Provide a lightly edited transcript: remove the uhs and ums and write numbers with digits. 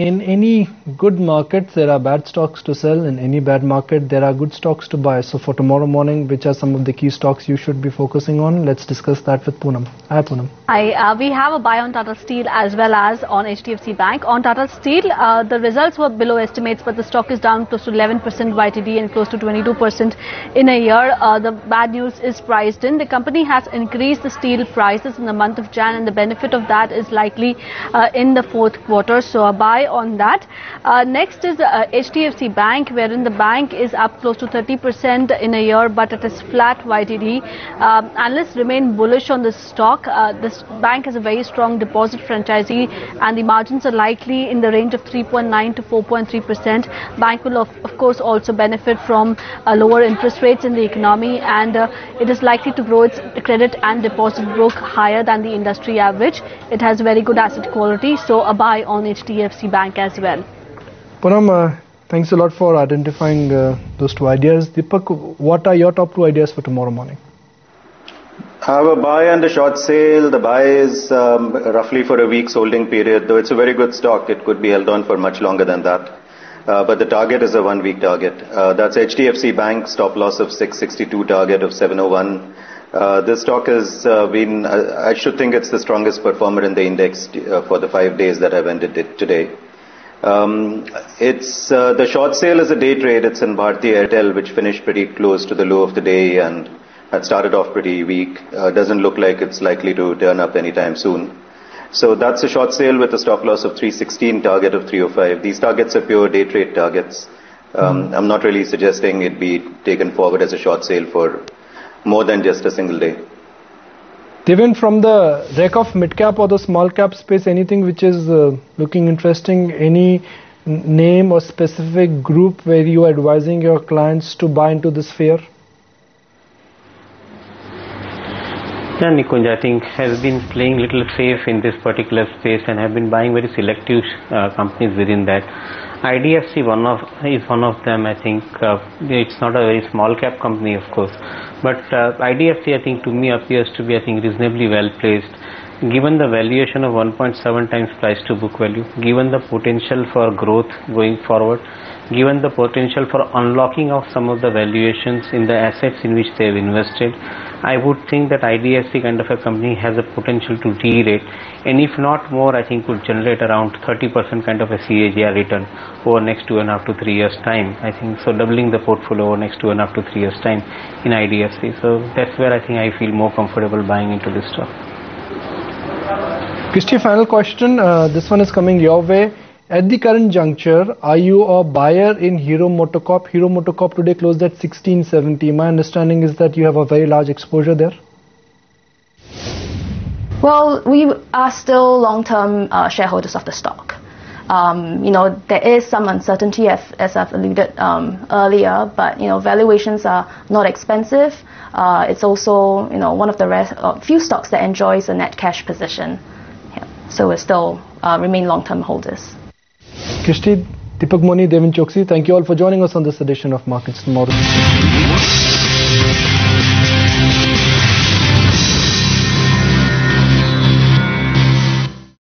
In any good market, there are bad stocks to sell. In any bad market, there are good stocks to buy. So for tomorrow morning, which are some of the key stocks you should be focusing on? Let's discuss that with Poonam. Hi, Poonam. Hi, we have a buy on Tata Steel as well as on HDFC Bank. On Tata Steel, the results were below estimates, but the stock is down close to 11% YTD and close to 22% in a year. The bad news is priced in. The company has increased the steel prices in the month of Jan, and the benefit of that is likely in the fourth quarter. So a buy on that. Next is HDFC Bank, wherein the bank is up close to 30% in a year, but it is flat YTD. Analysts remain bullish on this stock. This bank has a very strong deposit franchisee, and the margins are likely in the range of 3.9 to 4.3%. Bank will of course also benefit from lower interest rates in the economy, and it is likely to grow its credit and deposit book higher than the industry average. It has very good asset quality, so a buy on HDFC Bank as well. Poonam, thanks a lot for identifying those two ideas. Deepak, what are your top two ideas for tomorrow morning? I have a buy and a short sale. The buy is roughly for a week's holding period. Though it's a very good stock, it could be held on for much longer than that. But the target is a 1 week target. That's HDFC Bank, stop loss of 662, target of 701. This stock has been, I should think it's the strongest performer in the index for the 5 days that I've ended it today. The short sale is a day trade. It's in Bharti Airtel, which finished pretty close to the low of the day and had started off pretty weak. Doesn't look like it's likely to turn up anytime soon. So that's a short sale with a stop loss of 316, target of 305. These targets are pure day trade targets. I'm not really suggesting it be taken forward as a short sale for more than just a single day. Even from the rec of mid-cap or the small-cap space, anything which is looking interesting, any name or specific group where you are advising your clients to buy into this fear? Yeah, Nikunj, I think has been playing little safe in this particular space and have been buying very selective companies within that. IDFC is one of them. I think it's not a very small cap company, of course, but IDFC, I think, to me appears to be, I think, reasonably well placed, given the valuation of 1.7 times price to book value, given the potential for growth going forward, given the potential for unlocking of some of the valuations in the assets in which they have invested. I would think that IDFC kind of a company has a potential to re-rate, and if not more, I think would generate around 30% kind of a CAGR return over next 2.5 to 3 years time. I think so, doubling the portfolio over next 2.5 to 3 years time in IDFC. So that's where I think I feel more comfortable buying into this stock. Christy, final question. This one is coming your way. At the current juncture, are you a buyer in Hero MotoCorp? Hero MotoCorp today closed at 1670. My understanding is that you have a very large exposure there. Well, we are still long-term shareholders of the stock. There is some uncertainty, as I've alluded earlier, but valuations are not expensive. It's also one of the few stocks that enjoys a net cash position. Yeah. So we still remain long-term holders. Christy, Deepak Moni, Devin Choksi, thank you all for joining us on this edition of Markets Tomorrow.